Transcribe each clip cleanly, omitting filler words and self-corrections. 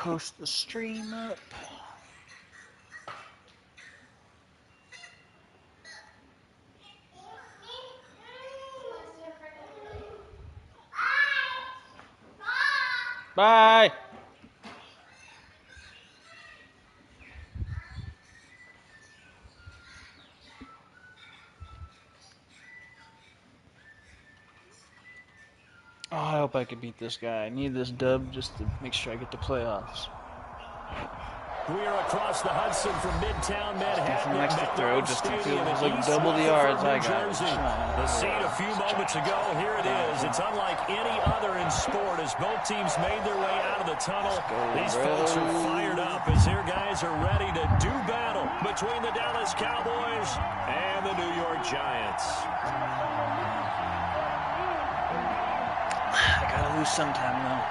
post the stream up. Bye. Oh, I hope I can beat this guy. I need this dub just to make sure I get the playoffs. We are across the Hudson from Midtown Manhattan. Next to throw, just to feel like double the yards I got. The scene a few moments ago, here it is. It's unlike any other in sport as both teams made their way out of the tunnel. These folks are fired up as their guys are ready to do battle between the Dallas Cowboys and the New York Giants. I gotta lose sometime, though.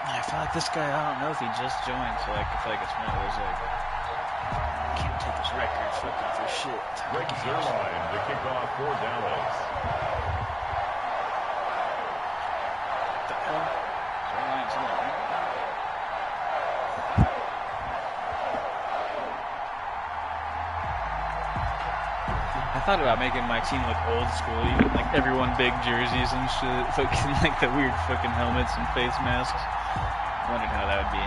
I feel like this guy, I don't know if he just joined, so like, I feel like it's one of those, like, I can't take his record fucking for shit. Rick Zerline to kick off for Dallas. What the hell? Zerline's in there. I thought about making my team look old school, even like everyone big jerseys and shit, fucking like the weird fucking helmets and face masks. Wondered how that would be.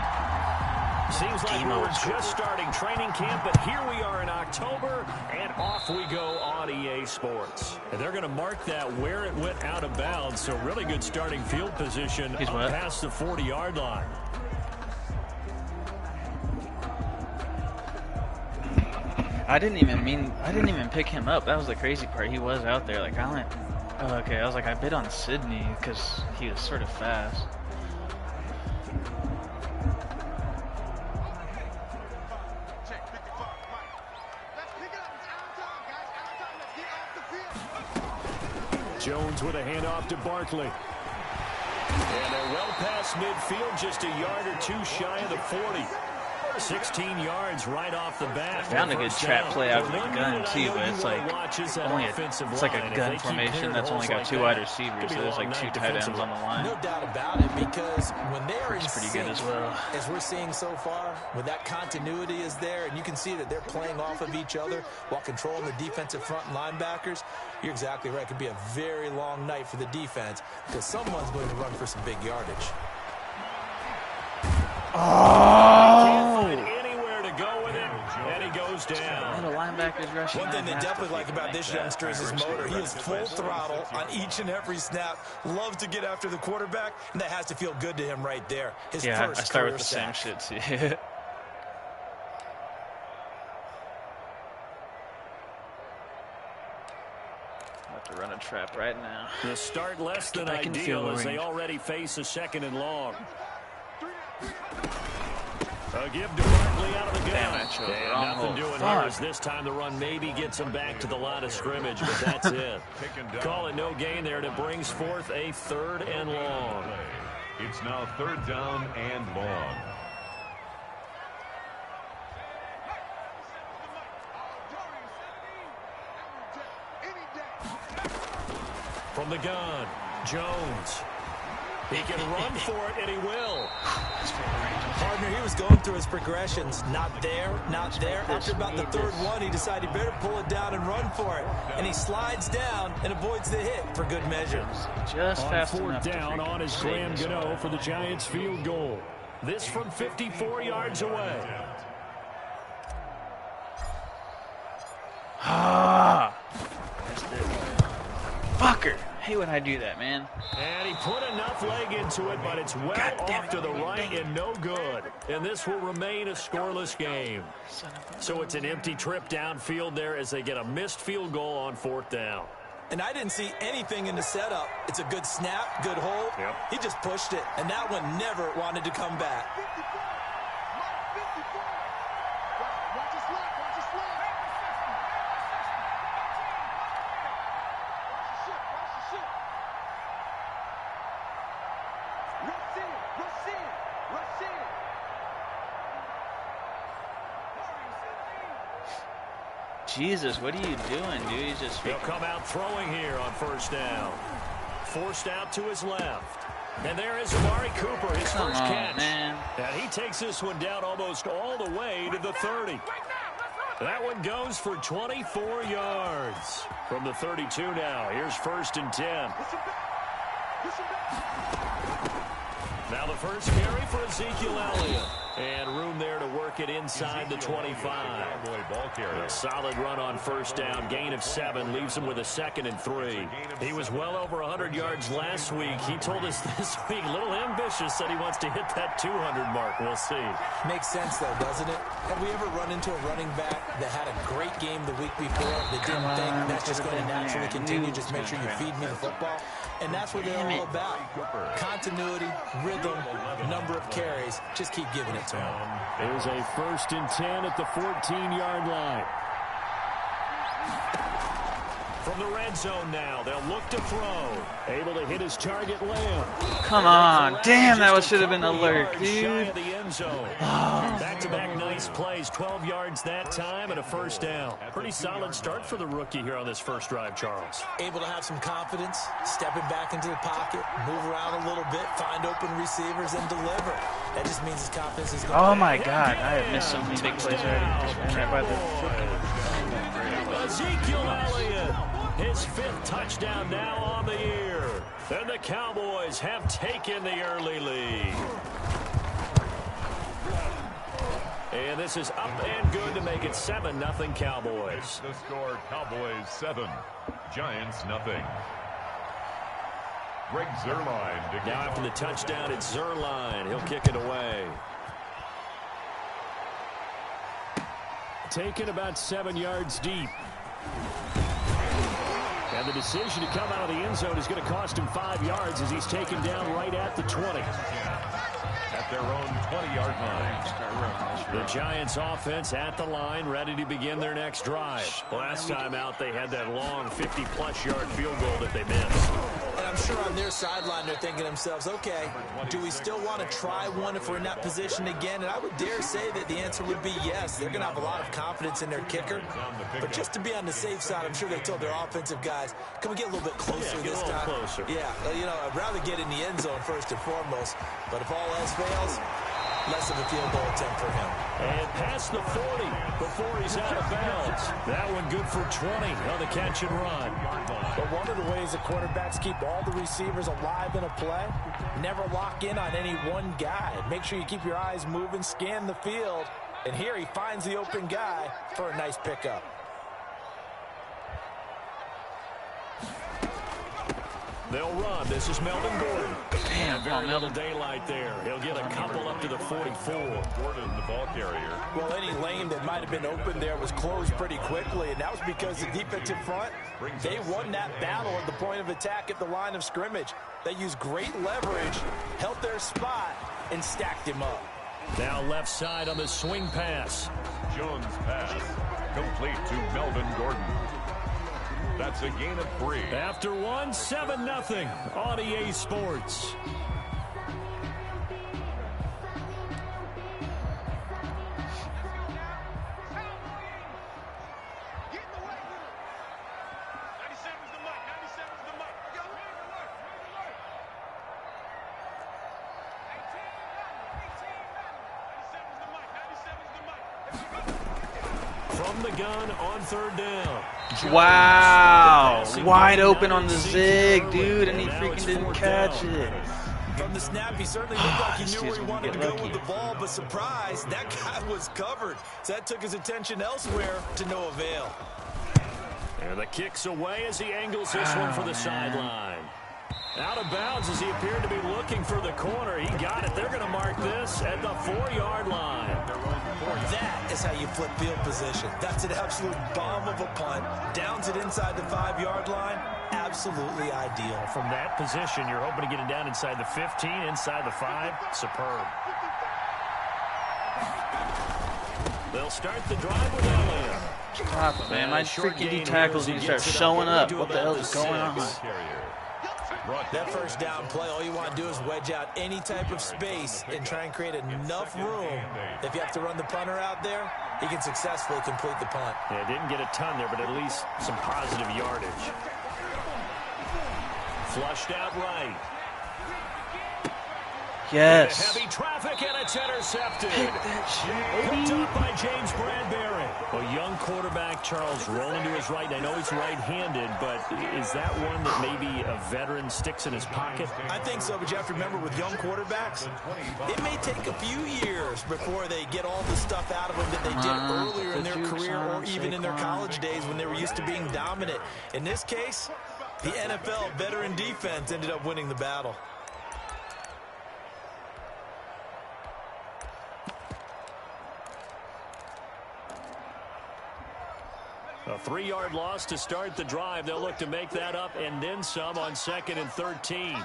Seems like we're just starting training camp, but here we are in October, and off we go on EA Sports. And they're going to mark that where it went out of bounds, so really good starting field position past the 40-yard line. I didn't even pick him up. That was the crazy part. He was out there. Like, I went, oh, okay. I was like, I bid on Sydney because he was sort of fast. Jones with a handoff to Barkley. And they're well past midfield, just a yard or two shy of the 40. 16 yards right off the bat. I found a good trap play out of the gun too, but it's like only it's like a gun formation that's only got 2 wide receivers, so there's like 2 tight ends on the line. No doubt about it, because when they are in pretty sync, good as well. as we're seeing so far, when that continuity is there, and you can see that they're playing off of each other while controlling the defensive front linebackers, you're exactly right. It could be a very long night for the defense because someone's going to run for some big yardage. Oh! Can't find anywhere to go with it, and he goes down. The linebackers rushing. One thing they definitely like about this youngster is his motor. He is full throttle on each and every snap. Loves to get after the quarterback, and that has to feel good to him right there. His first I start career with the sack. same shit too. Have to run a trap right now. The start less than ideal as they already face a 2nd and long. A give to Barkley out of the gun. And nothing doing here as this time the run maybe gets him back to the line of scrimmage, but that's it. Call it no gain there, and it brings forth a 3rd and long. It's now 3rd down and long. From the gun, Jones. He can run for it, and he will. Partner, he was going through his progressions. Not there, not there. After about the 3rd one, he decided he better pull it down and run for it. And he slides down and avoids the hit for good measure. Just on 4th down on his Graham Gano for the Giants field goal. This from 54 yards away. Ah! Fucker! Hate when I do that, man. And he put enough leg into it, but it's well off to the right and no good. And this will remain a scoreless game. So it's an empty trip downfield there as they get a missed field goal on 4th down. And I didn't see anything in the setup. It's a good snap, good hold. Yep. He just pushed it, and that one never wanted to come back. Jesus, what are you doing, dude? He's just... He'll come out throwing here on 1st down. Forced out to his left. And there is Amari Cooper, his first catch. Man. And he takes this one down almost all the way to the 30. That one goes for 24 yards. From the 32 now, here's 1st and 10. Now the first carry for Ezekiel Elliott. And room there to work it inside the 25. A solid run on 1st down. Gain of 7. Leaves him with a 2nd and 3. He was well over 100 yards last week. He told us this week, a little ambitious, said he wants to hit that 200 mark. We'll see. Makes sense, though, doesn't it? Have we ever run into a running back that had a great game the week before that didn't think that's just going to naturally continue? Just make sure you feed me the football. And that's what they're all about. Continuity, rhythm, number of carries. Just keep giving it to them. There's a 1st and 10 at the 14-yard line. From the red zone now, they'll look to throw. Able to hit his target, Lamb. Come on. Damn, that should have been alert, dude. Back-to-back nice plays. 12 yards that time and a 1st down. Pretty solid start for the rookie here on this first drive, Charles. Able to have some confidence, stepping back into the pocket, move around a little bit, find open receivers, and deliver. That just means his confidence is going. Oh, my God. I have missed so many big plays already. Just ran by the... Ezekiel Elliott, his 5th touchdown now on the year. And the Cowboys have taken the early lead. And this is up and good to make it 7-0 Cowboys. The score, Cowboys 7, Giants 0. Greg Zuerlein. Now after the touchdown, it's Zuerlein. He'll kick it away. Taken about 7 yards deep. And the decision to come out of the end zone is going to cost him 5 yards as he's taken down right at the 20. At their own 20-yard line. The Giants offense at the line, ready to begin their next drive. Last time out, they had that long 50-plus yard field goal that they missed. And I'm sure on their sideline, they're thinking to themselves, okay, do we still want to try one if we're in that position again? And I would dare say that the answer would be yes. They're going to have a lot of confidence in their kicker. But just to be on the safe side, I'm sure they told their offensive guys, can we get a little bit closer this time? Closer. Yeah, you know, I'd rather get in the end zone first and foremost. But if all else fails, less of a field goal attempt for him. And past the 40 before he's out of bounds. That one good for 20 on the catch and run. But one of the ways the quarterbacks keep all the receivers alive in a play, never lock in on any one guy. Make sure you keep your eyes moving, scan the field. And here he finds the open guy for a nice pickup. They'll run. This is Melvin Gordon. Damn, very little daylight there. He'll get a couple up to the 44. Gordon, the ball carrier. Well, any lane that might have been open there was closed pretty quickly, and that was because the defensive front, they won that battle at the point of attack at the line of scrimmage. They used great leverage, held their spot, and stacked him up. Now left side on the swing pass. Jones pass. Complete to Melvin Gordon. That's a gain of 3. After one, 7-0 on EA Sports. From the gun on 3rd down. Wow. Wide open on the zig, dude, and he freaking didn't catch it. From the snap, he certainly looked like he knew where he wanted to go with the ball, but surprise, that guy was covered. So that took his attention elsewhere to no avail. And the kick's away as he angles this one for the sideline. Out of bounds as he appeared to be looking for the corner. He got it. They're going to mark this at the 4-yard line. That is how you flip field position. That's an absolute bomb of a punt. Downs it inside the 5-yard line. Absolutely ideal. From that position, you're hoping to get it down inside the 15, inside the 5. Superb. They'll start the drive with Elliott. Stop it, man. My freaking D tackles need to start showing up. What the hell is going on? That first down play, all you want to do is wedge out any type of space and try and create enough room. If you have to run the punter out there, he can successfully complete the punt. Yeah, didn't get a ton there, but at least some positive yardage. Flushed out right. Yes. Heavy traffic, and it's intercepted. Hit that shit, Picked baby. up by James Bradbury. A young quarterback, Charles, rolling to his right. I know he's right-handed, but is that one that maybe a veteran sticks in his pocket? I think so, but you have to remember with young quarterbacks, it may take a few years before they get all the stuff out of them that they did earlier in their career or even in their college days when they were used to being dominant. In this case, the NFL veteran defense ended up winning the battle. A 3-yard loss to start the drive. They'll look to make that up and then some on 2nd and 13.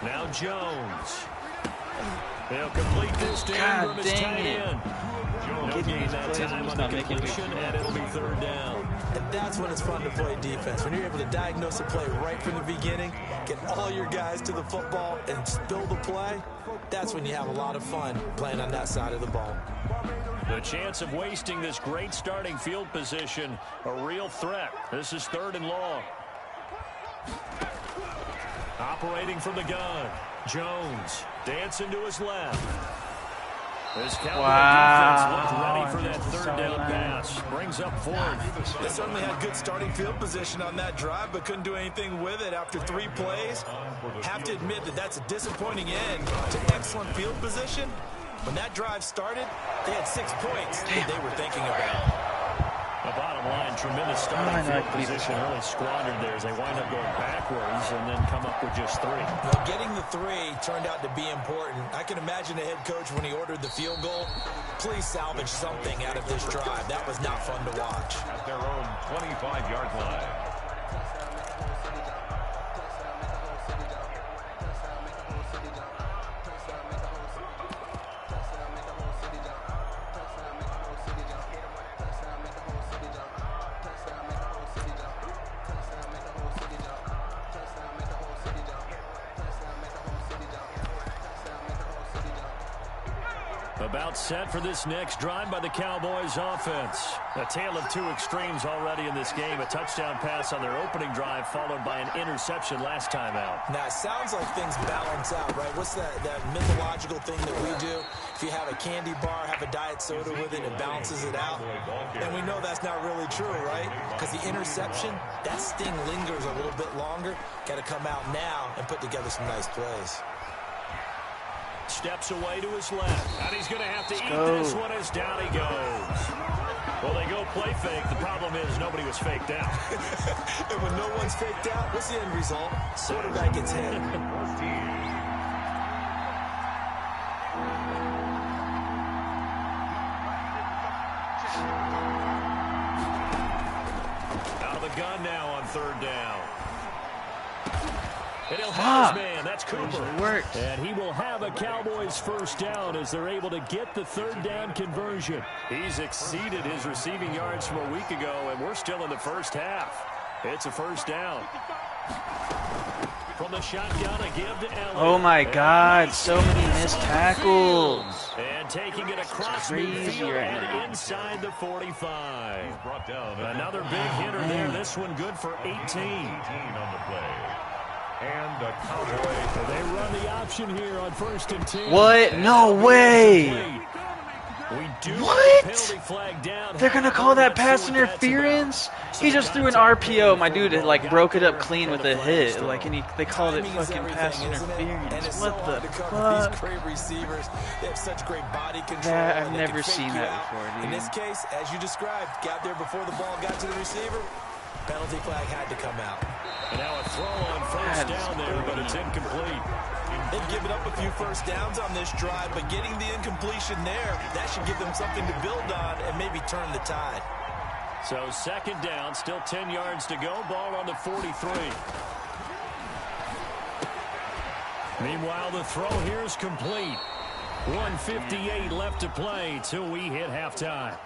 Now Jones. They'll complete this to Ingram as tight end. No gain that time on the completion, and it'll be 3rd down. And that's when it's fun to play defense. When you're able to diagnose a play right from the beginning, get all your guys to the football, and spill the play, that's when you have a lot of fun playing on that side of the ball. The chance of wasting this great starting field position, a real threat. This is 3rd and long. Operating from the gun, Jones dancing to his left. This Cowboy defense looked ready for that 3rd down pass. Brings up 4th. They certainly had good starting field position on that drive, but couldn't do anything with it after 3 plays. Have to admit that that's a disappointing end to excellent field position. When that drive started, they had 6 points that they were thinking about. The bottom line, tremendous starting field position, really squandered there as they wind up going backwards and then come up with just 3. Well, getting the 3 turned out to be important. I can imagine the head coach when he ordered the field goal. Please salvage something out of this drive. That was not fun to watch. At their own 25-yard line. About set for this next drive by the Cowboys offense. A tale of 2 extremes already in this game. A touchdown pass on their opening drive followed by an interception last time out. Now, it sounds like things balance out, right? What's that mythological thing that we do? If you have a candy bar, have a diet soda with it, it balances it out. And we know that's not really true, right? Because the interception, that sting lingers a little bit longer. Got to come out now and put together some nice plays. Steps away to his left. And he's going to have to eat this one as down he goes. Well, they go play fake. The problem is nobody was faked out. And when no one's faked out, what's the end result? Quarterback gets hit. Out of the gun now on 3rd down. And he'll have his man. That's Cooper. And he will have a Cowboys 1st down as they're able to get the 3rd down conversion. He's exceeded his receiving yards from a week ago, and we're still in the 1st half. It's a 1st down. From the shotgun, a give to Elliott. Oh my God, so many missed tackles. And taking it across midfield and inside the 45. Another big hitter there. This one good for 18. 18 on the play. And a Cowboy. They run the option here on 1st and 10. What? No way. We do What? penalty flag down. They're going to call that pass interference? He just threw an RPO. My dude like broke it up clean with a hit. Like, and they called it fucking pass interference. What the fuck? These great receivers, they have such great body control. I've never seen that before, dude. In this case, as you described, got there before the ball got to the receiver. Penalty flag had to come out. And now a throw on 1st down there, but it's incomplete. They've given up a few 1st downs on this drive, but getting the incompletion there, that should give them something to build on and maybe turn the tide. So 2nd down, still 10 yards to go. Ball on the 43. Meanwhile, the throw here is complete. 1:58 left to play till we hit halftime.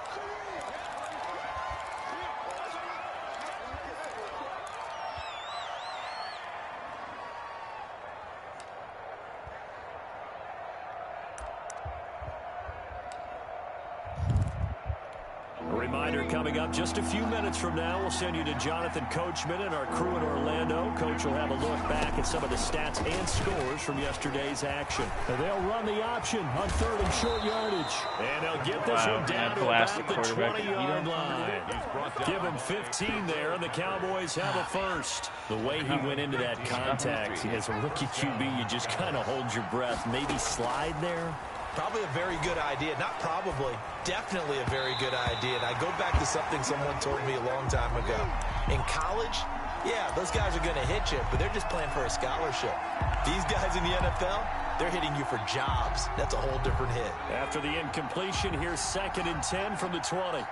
reminder coming up just a few minutes from now. We'll send you to Jonathan Coachman and our crew in Orlando. Coach will have a look back at some of the stats and scores from yesterday's action. And they'll run the option on 3rd and short yardage. And they'll get this one down to about the 20-yard line. Give him 15 there, and the Cowboys have a first. The way he went into that contact, as a rookie QB, you just kind of hold your breath. Maybe slide there. Probably a very good idea. Not probably. Definitely a very good idea. And I go back to something someone told me a long time ago. In college, yeah, those guys are going to hit you, but they're just playing for a scholarship. These guys in the NFL, they're hitting you for jobs. That's a whole different hit. After the incompletion, here's 2nd and 10 from the 20.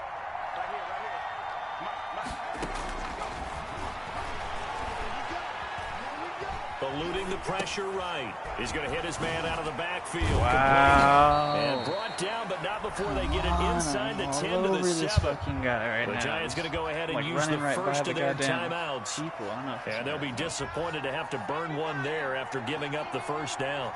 Eluding the pressure right. He's going to hit his man out of the backfield. Wow. And brought down, but not before they get it inside the 10 to the 7. Fucking guy right The Giants going to go ahead and use the first of their timeouts. And they'll be disappointed to have to burn one there after giving up the first down.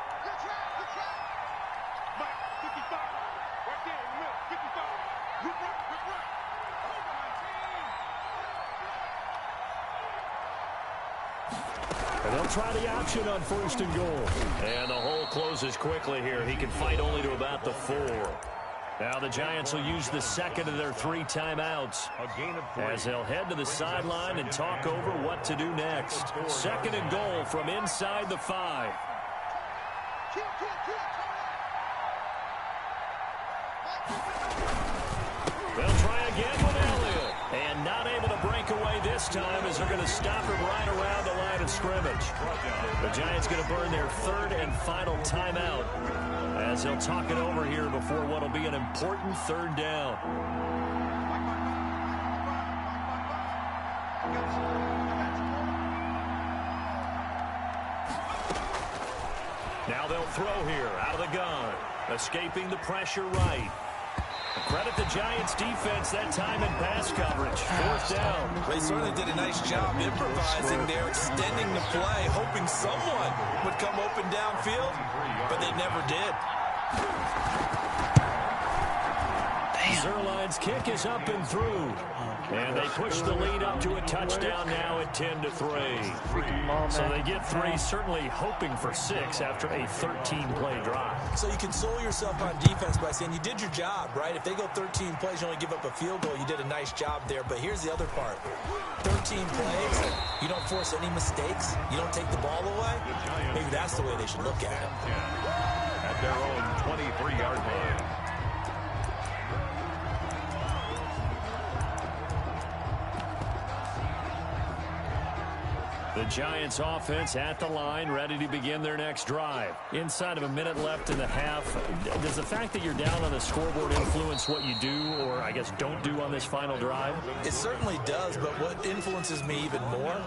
And they'll try the option on 1st and goal. And the hole closes quickly here. He can fight only to about the 4. Now the Giants will use the 2nd of their 3 timeouts as they'll head to the sideline and talk over what to do next. 2nd and goal from inside the 5. They'll try again with Elliott. And not able to break away this time as they're going to stop him right around the line of scrimmage. The Giants going to burn their 3rd and final timeout as they'll talk it over here before what will be an important 3rd down. Now they'll throw here out of the gun. Escaping the pressure right. Credit the Giants defense that time in pass coverage. 4th down. They certainly did a nice job improvising there, extending the play, hoping someone would come open downfield, but they never did. Zerline's kick is up and through. And they push the lead up to a touchdown now at 10-3. So they get 3, certainly hoping for 6 after a 13-play drive. So you console yourself on defense by saying you did your job, right? If they go 13 plays, you only give up a field goal, you did a nice job there. But here's the other part. 13 plays, you don't force any mistakes, you don't take the ball away. Maybe that's the way they should look at it. At their own 23-yard line. The Giants offense at the line, ready to begin their next drive. Inside of a minute left in the half, does the fact that you're down on the scoreboard influence what you do, or I guess don't do on this final drive? It certainly does, but what influences me even more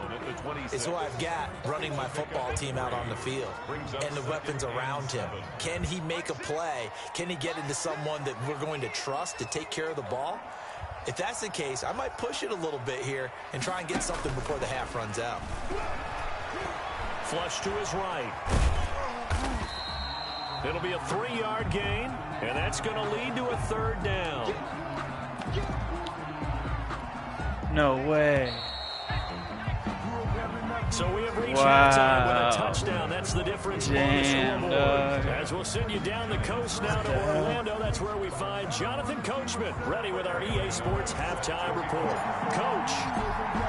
is who I've got running my football team out on the field and the weapons around him. Can he make a play? Can he get into someone that we're going to trust to take care of the ball? If that's the case, I might push it a little bit here and try and get something before the half runs out. Flush to his right. It'll be a 3-yard gain, and that's going to lead to a 3rd down. No way. So we have reached halftime with a touchdown. That's the difference on the scoreboard. As we'll send you down the coast now to Orlando. That's where we find Jonathan Coachman, ready with our EA Sports halftime report. Coach,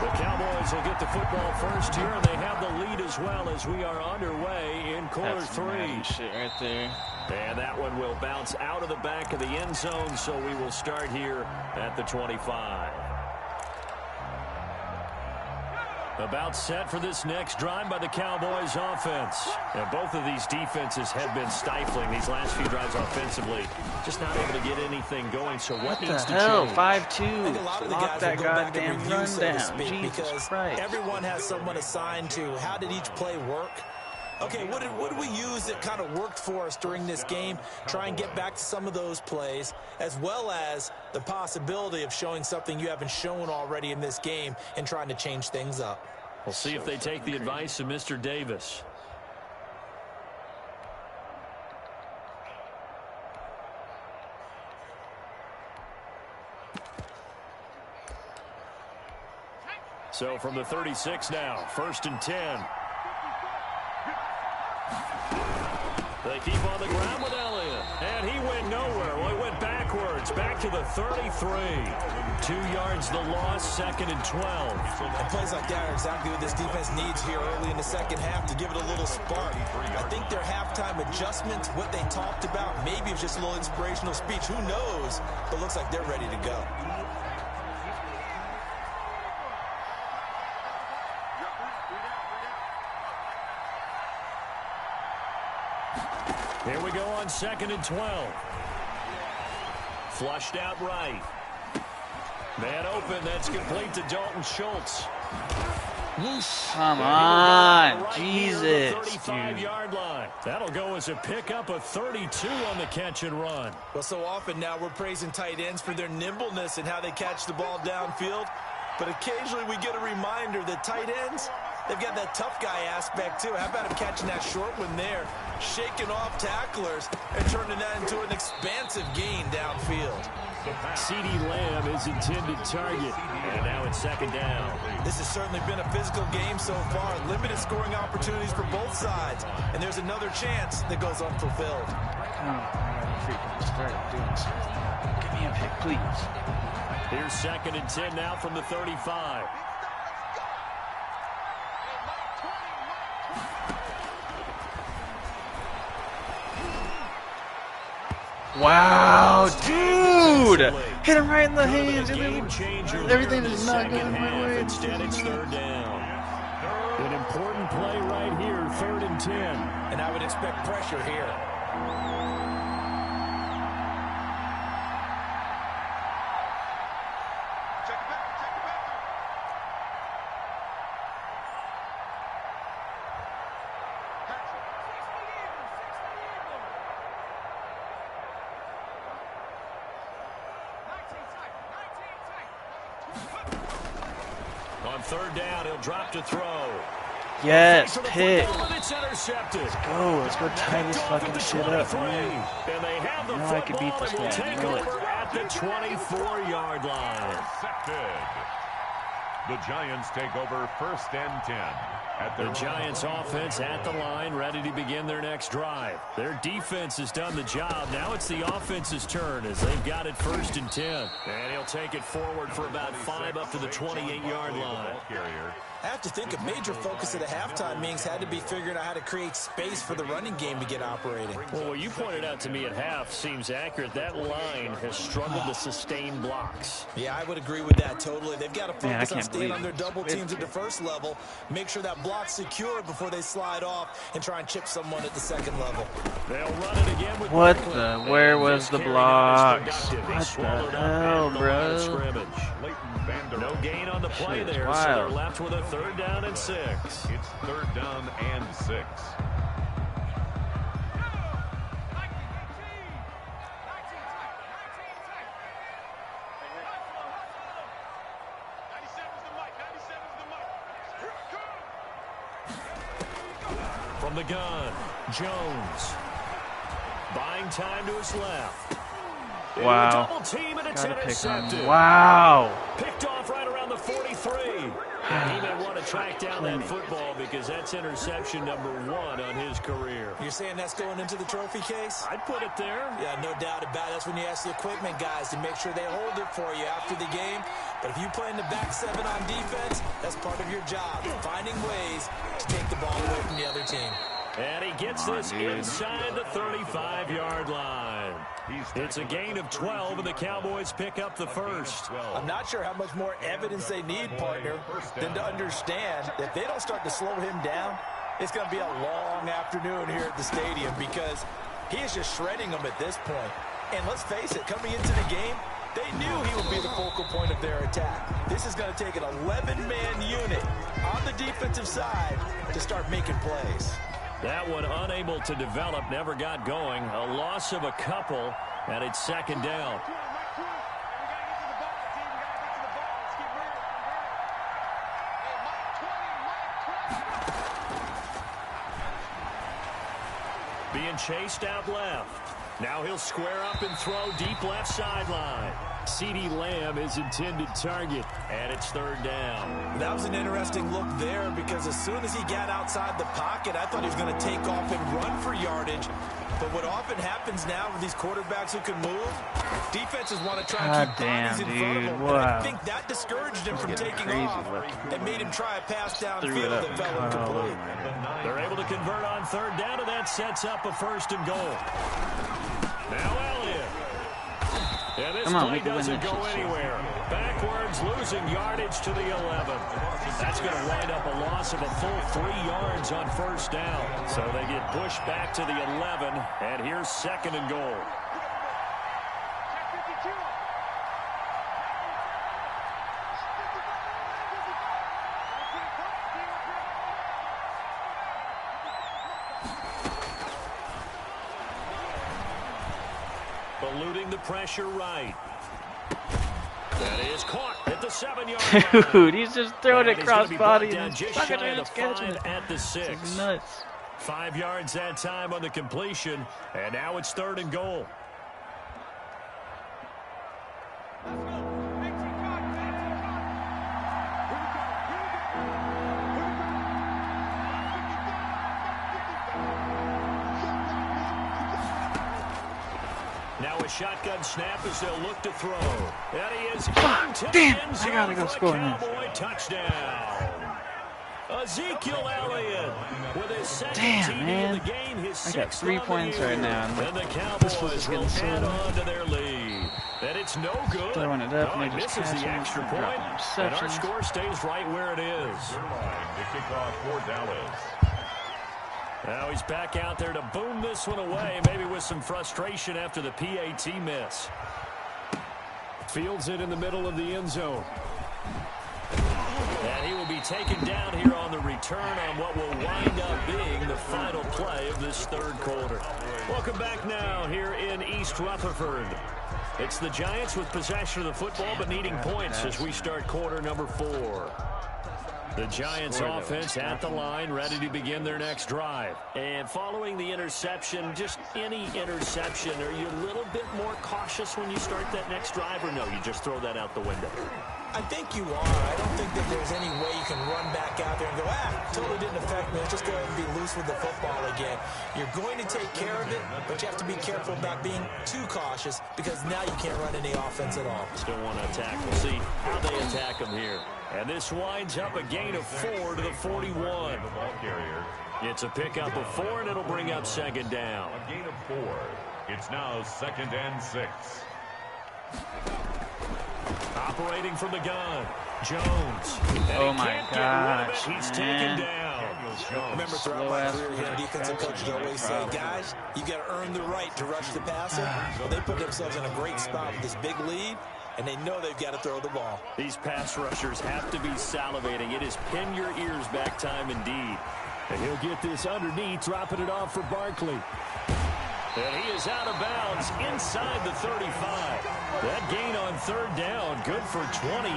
the Cowboys will get the football first here, and they have the lead as well as we are underway in quarter 3. Shit right there. And that one will bounce out of the back of the end zone, so we will start here at the 25. About set for this next drive by the Cowboys offense. And both of these defenses have been stifling these last few drives offensively. Just not able to get anything going, so what needs to change? 5-2. I think a lot of the Lock guys that will go back and goddamn review, run so to down. speak, Jesus because Christ. everyone has someone assigned to how did each play work. Okay, what did we use that kind of worked for us during this game? Try and get back to some of those plays, as well as the possibility of showing something you haven't shown already in this game and trying to change things up. We'll see if they take the advice of Mr. Davis. So from the 36 now, 1st and 10. They keep on the ground with Elliott. And he went nowhere. Well, he went backwards. Back to the 33. 2 yards the loss, 2nd and 12. And plays like that are exactly what this defense needs here early in the second half to give it a little spark. I think their halftime adjustment, what they talked about, maybe it's just a little inspirational speech. Who knows? But looks like they're ready to go. Here we go on 2nd and 12. Flushed out right. Man open. That's complete to Dalton Schultz. Come on. Jesus, 35-yard line. That'll go as a pickup of 32 on the catch and run. Well, so often now we're praising tight ends for their nimbleness and how they catch the ball downfield. But occasionally we get a reminder that tight ends, they've got that tough guy aspect too. How about him catching that short one there, shaking off tacklers, and turning that into an expansive gain downfield? CeeDee Lamb is intended target. And now it's 2nd down. This has certainly been a physical game so far. Limited scoring opportunities for both sides. And there's another chance that goes unfulfilled. Come on, I gotta freaking start doing something. Give me a pick, please. Here's 2nd and 10 now from the 35. Wow, dude! Hit him right in the hands. Game changer. Everything is not going my way. Instead, it's 3rd down. An important play right here, 3rd and 10. And I would expect pressure here. On 3rd down, he'll drop to throw. Yes, pick. It's intercepted. Let's go tie this fucking shit up, man. And they have the I could beat football this and will man. take over at the 24-yard line. Intercepted. The Giants take over 1st and 10. The Giants offense at the line, ready to begin their next drive. Their defense has done the job. Now it's the offense's turn as they've got it 1st and 10. And he'll take it forward for about 5 up to the 28-yard line. I have to think a major focus of the halftime meetings had to be figuring out how to create space for the running game to get operating. Well, what you pointed out to me at half seems accurate. That line has struggled to sustain blocks. Yeah, I would agree with that totally. They've got to focus on staying believe on their double teams at the first level, make sure that block's secure before they slide off and try and chip someone at the second level. They'll run it again with What the? Where was the blocks? What the hell, bro? No gain on the play there, wild. so they're left with a 3rd down and 6. It's 3rd down and 6. From the gun, Jones. Buying time to his left. Wow. Double team and it's Gotta pick on intercepted. him. Wow. Picked off right around the 43. And he may want to track down that football because that's interception number 1 on his career. You're saying that's going into the trophy case? I'd put it there. Yeah, no doubt about it. That's when you ask the equipment guys to make sure they hold it for you after the game. But if you play in the back 7 on defense, that's part of your job, finding ways to take the ball away from the other team. And he gets this inside the 35-yard line. It's a gain of 12, and the Cowboys pick up the first. I'm not sure how much more evidence they need, partner, than to understand that if they don't start to slow him down, it's going to be a long afternoon here at the stadium because he is just shredding them at this point. And let's face it, coming into the game, they knew he would be the focal point of their attack. This is going to take an 11-man unit on the defensive side to start making plays. That one unable to develop, never got going. A loss of a couple, and it's 2nd down. Being chased out left. Now he'll square up and throw deep left sideline. CeeDee Lamb is intended target, and it's 3rd down. That was an interesting look there because as soon as he got outside the pocket, I thought he was going to take off and run for yardage. But what often happens now with these quarterbacks who can move, defenses want to try and keep bodies in front of him. Wow. And I think that discouraged him from taking off and made him try a pass downfield that fell incomplete. They're able to convert on 3rd down, and that sets up a 1st and goal. Now Elliott. And this play doesn't go anywhere. Backwards, losing yardage to the 11. That's going to wind up a loss of a full 3 yards on 1st down. So they get pushed back to the 11, and here's 2nd and goal. Eluding the pressure right. That is caught at the 7-yard line. Dude, he's just throwing it cross body and just fucking shy of the 5 it. at the 6. This is nuts. 5 yards that time on the completion, and now it's 3rd and goal. Now a shotgun snap as they'll look to throw. And he is into the end zone. I gotta go score now. Cowboy touchdown. Ezekiel Elliott with his second TD in the game. His I got 3 points right now. And the Cowboys will add on to their lead. And it's no good. Throwing it up, No, and he they just misses the catch extra him, point. dropping And our interceptions. score stays right where it is. The kickoff for Dallas. Now he's back out there to boom this one away, maybe with some frustration after the PAT miss. Fields it in the middle of the end zone. And he will be taken down here on the return on what will wind up being the final play of this 3rd quarter. Welcome back now here in East Rutherford. It's the Giants with possession of the football but needing points as we start quarter number 4. The Giants offense at the line, ready to begin their next drive. And following the interception, just any interception, are you a little bit more cautious when you start that next drive, or no, you just throw that out the window? I think you are. I don't think that there's any way you can run back out there and go, totally didn't affect me. Let's just go ahead and be loose with the football again. You're going to take care of it, but you have to be careful about being too cautious because now you can't run any offense at all. Still want to attack. We'll see how they attack them here. And this winds up a gain of 4 to the 41. The ball carrier. It's a pickup of 4, and it'll bring up 2nd down. A gain of 4. It's now 2nd and 6. Operating from the gun, Jones. Oh my gosh, He's man. taken down. Remember, throughout my career here, defensive coaches always say, guys, you got to earn the right to rush the passer. Well, they put themselves in a great spot with this big lead, and they know they've got to throw the ball. These pass rushers have to be salivating. It is pin your ears back time indeed. And he'll get this underneath, dropping it off for Barkley. And he is out of bounds inside the 35. That gain on 3rd down, good for 28.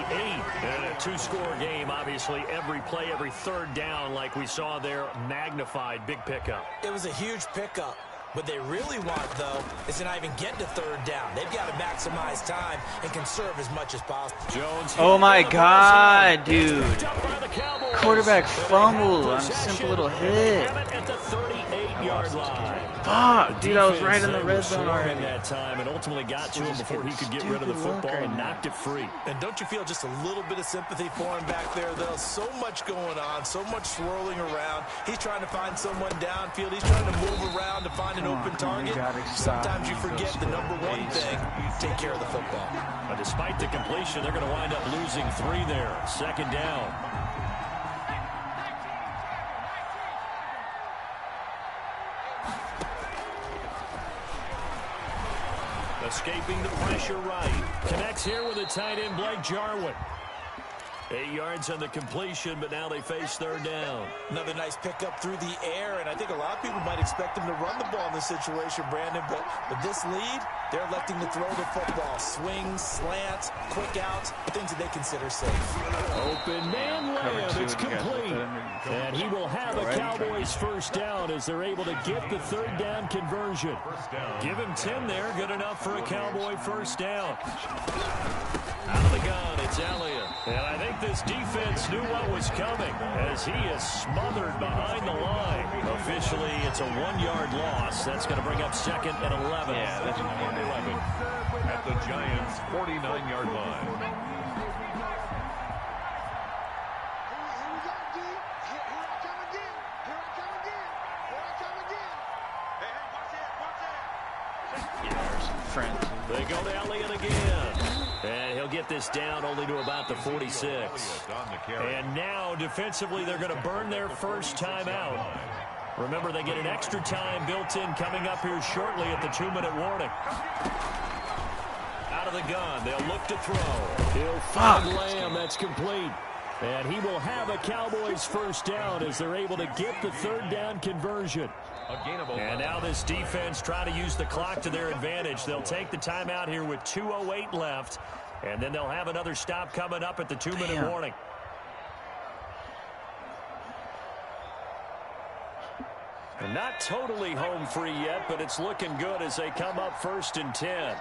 And a 2-score game, obviously, every play, every 3rd down, like we saw there, magnified, big pickup. It was a huge pickup. What they really want, though, is to not even get to 3rd down. They've got to maximize time and conserve as much as possible. Jones. Oh my God, dude. Quarterback fumble on a simple little hit. At the 38-yard line. Fuck, dude, I was right in the red zone already. That time and ultimately got to him before he could get rid of the football and knocked it free. And don't you feel just a little bit of sympathy for him back there, though? So much going on, so much swirling around. He's trying to find someone downfield. He's trying to move around to find an open target. Sometimes you forget the number one thing, take care of the football. But despite the completion, they're going to wind up losing 3 there. 2nd down. Escaping the pressure right. Connects here with a tight end, Blake Jarwin. 8 yards on the completion, but now they face third down. Another nice pickup through the air, and I think a lot of people might expect him to run the ball in this situation, Brandon, but with this lead, they're electing to throw the football. Swings, slants, quick outs, things that they consider safe. Open man layup, it's complete. And he will have a Cowboys first down as they're able to get the third down conversion. Give him 10 there, good enough for a Cowboy first down. Out of the gun, it's Elliott. And I think this defense knew what was coming as he is smothered behind the line. Officially, it's a 1-yard loss. That's going to bring up second and 11. Yeah, that's 11 at the Giants' 49-yard line. They go to Elliott again. And he'll get this down only to about the 46. And now, defensively, they're going to burn their first timeout. Remember, they get an extra time built in coming up here shortly at the 2-minute warning. Out of the gun, they'll look to throw. He'll find Lamb, that's complete. And he will have a Cowboys first down as they're able to get the third down conversion. And now this defense trying to use the clock to their advantage. They'll take the timeout here with 2:08 left. And then they'll have another stop coming up at the 2-minute warning. And not totally home free yet, but it's looking good as they come up 1st and 10.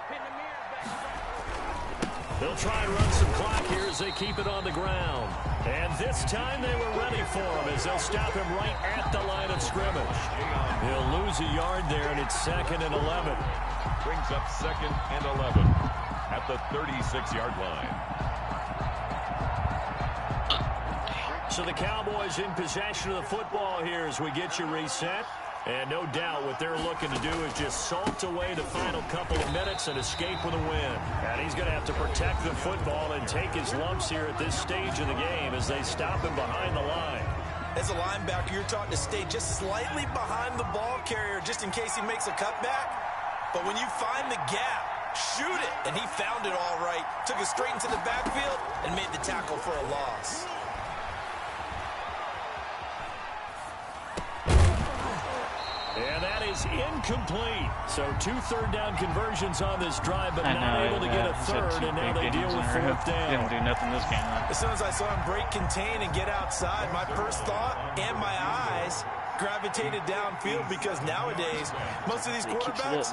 They'll try and run some clock here as they keep it on the ground. And this time they were ready for him as they'll stop him right at the line of scrimmage. He'll lose a yard there, and it's 2nd and 11. Brings up 2nd and 11 at the 36-yard line. So the Cowboys in possession of the football here as we get you reset. And no doubt what they're looking to do is just salt away the final couple of minutes and escape with a win. And he's going to have to protect the football and take his lumps here at this stage of the game as they stop him behind the line. As a linebacker, you're taught to stay just slightly behind the ball carrier just in case he makes a cutback. But when you find the gap, shoot it. And he found it all right. Took it straight into the backfield and made the tackle for a loss. And that is incomplete. So 2 third-down conversions on this drive, but not able to get a third, and now they deal with 4th down. Didn't do nothing this game. As soon as I saw him break, contain, and get outside, my first thought and my eyes gravitated downfield because nowadays, most of these quarterbacks,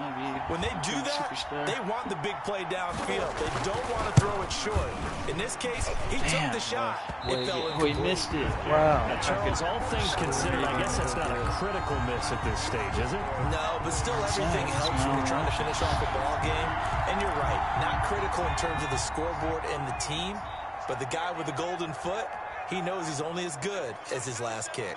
when they do that, they want the big play downfield. They don't want to throw it short. In this case, he took the shot. It fell incomplete. He missed it. Wow. Now, Charles, all things considered, I guess that's not a critical miss at this stage, is it? No, but still everything helps when you're trying to finish off a ball game. And you're right, not critical in terms of the scoreboard and the team, but the guy with the golden foot, he knows he's only as good as his last kick.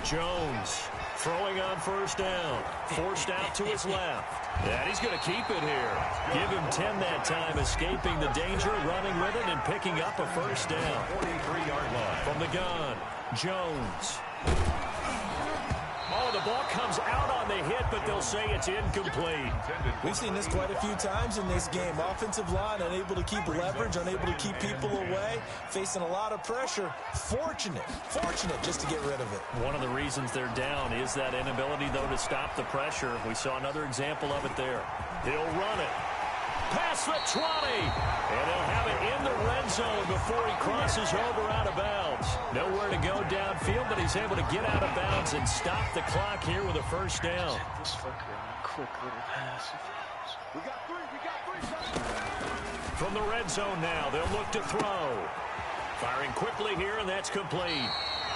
Jones throwing on first down. Forced out to his left. And he's going to keep it here. Give him 10 that time, escaping the danger, running with it, and picking up a first down. 43-yard line. From the gun, Jones. Oh, the ball comes out on the hit, but they'll say it's incomplete. We've seen this quite a few times in this game. Offensive line unable to keep leverage, unable to keep people away, facing a lot of pressure. Fortunate just to get rid of it. One of the reasons they're down is that inability, though, to stop the pressure. We saw another example of it there. He'll run it. Past the 20. And he'll have it in the red zone before he crosses over out of bounds. Nowhere to go downfield, but he's able to get out of bounds and stop the clock here with a first down. This fucker on a quick little pass. We got three. From the red zone now, they'll look to throw. Firing quickly here, and that's complete.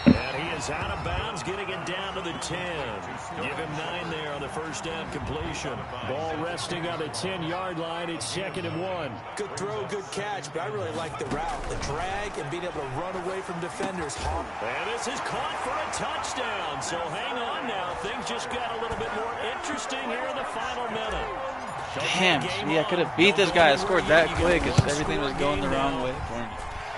And he is out of bounds, getting it down to the 10. Give him 9 there on the first down completion. Ball resting on the 10-yard line. It's 2nd and 1. Good throw, good catch, but I really like the route, the drag, and being able to run away from defenders. And this is caught for a touchdown. So hang on now. Things just got a little bit more interesting here in the final minute. Damn, I could have beat this guy. I scored that quick because everything was going the wrong way for me.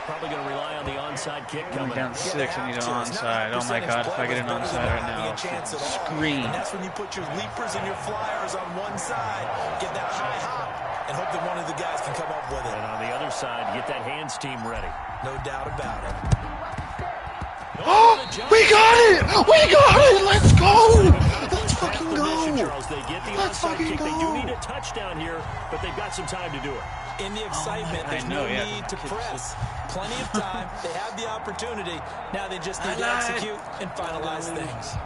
Probably going to rely on the onside kick coming down 6. I need an onside. Oh my God! If I get an onside right now, I'll scream. And that's when you put your leapers and your flyers on one side, get that high hop, and hope that one of the guys can come up with it. And on the other side, get that hands team ready. No doubt about it. We got it! We got it! Let's go! Let's fucking go! They get the Let's onside fucking kick. go! They do need a touchdown here, but they've got some time to do it. In the excitement, there's no need to press. Plenty of time. They have the opportunity. Now they just need to execute and finalize things.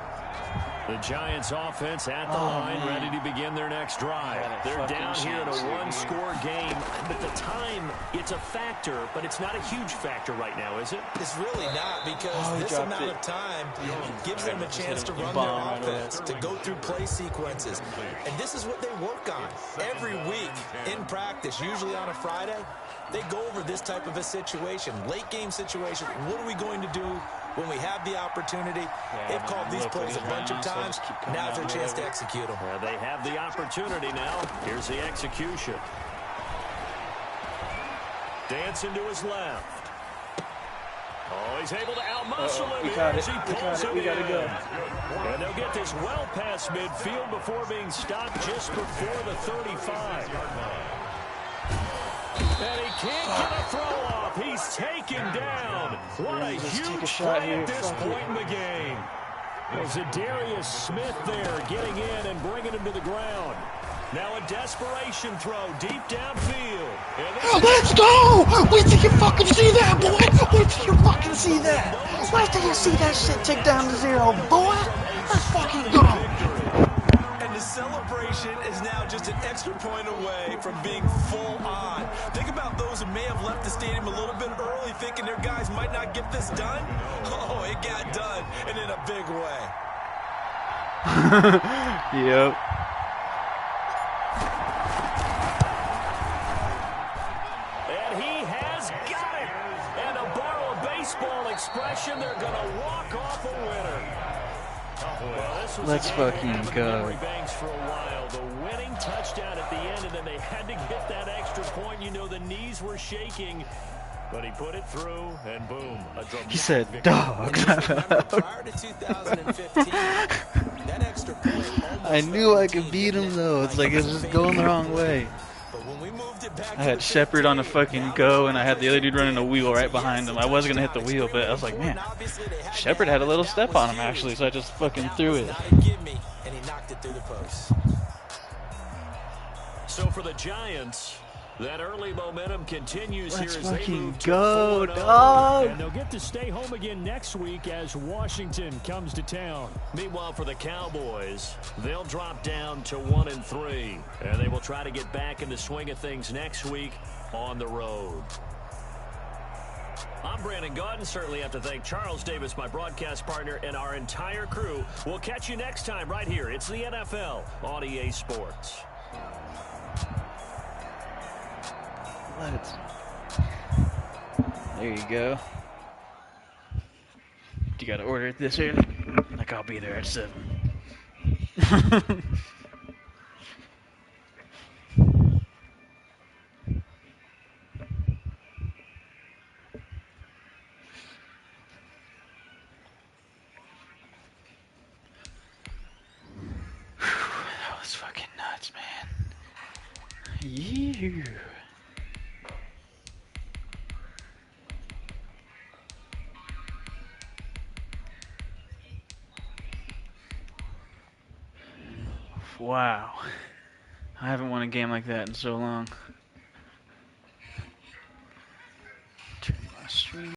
The Giants offense at the line, ready to begin their next drive. They're down here in a one-score game, but the time, it's a factor, but it's not a huge factor right now, is it? It's really not, because this amount of time gives them a chance to run their offense, to go through play sequences. And this is what they work on every week in practice, usually on a Friday. They go over this type of a situation, late game situation. What are we going to do when we have the opportunity? They've called these plays a bunch of times. Now's their chance to execute them. Well, they have the opportunity now. Here's the execution. Dancing to his left. Oh, he's able to outmuscle him here as he pulls it in. We got to go. And they'll get this well past midfield before being stopped just before the 35. And he can't get a throw off. He's taken down. What a huge play at this point in the game. There's a Darius Smith there getting in and bringing him to the ground. Now a desperation throw deep downfield. Let's go! Wait till you fucking see that, boy! Wait till you fucking see that! Wait till you see that shit tick down to 0, boy! Let's fucking go! And the celebration is now just an extra point away from being full on. Think about those who may have left the stadium a little bit early thinking their guys might not get this done. Oh, it got done, and in a big way. Yep. And he has got it. And to borrow a baseball expression, they're going to walk off a winner. Well, Let's fucking go. For a while, the winning touchdown at the end, and then they had to get that extra point. You know, the knees were shaking, but he put it through, and boom, a dramatic He said, victory. "Dog." Prior to 2015, that extra point I knew I could beat him though. It's like it's just going the wrong way. But when we moved it back I had Shepard on a fucking go, and I had the other dude running a wheel right behind him. I was gonna hit the wheel, but I was like, man, Shepard had a little step on him actually, so I just fucking threw it. And he knocked it through the post. So for the Giants, that early momentum continues. Let's here as they fucking move to go, 4-0. dog. And they'll get to stay home again next week as Washington comes to town. Meanwhile, for the Cowboys, they'll drop down to 1-3, and they will try to get back in the swing of things next week on the road. I'm Brandon Gaudin. Certainly have to thank Charles Davis, my broadcast partner, and our entire crew. We'll catch you next time right here. It's the NFL on EA Sports. There you go. You gotta order it this early? Like, I'll be there at 7. That was fucking nuts, man. Yeah. Wow. I haven't won a game like that in so long. Turn my stream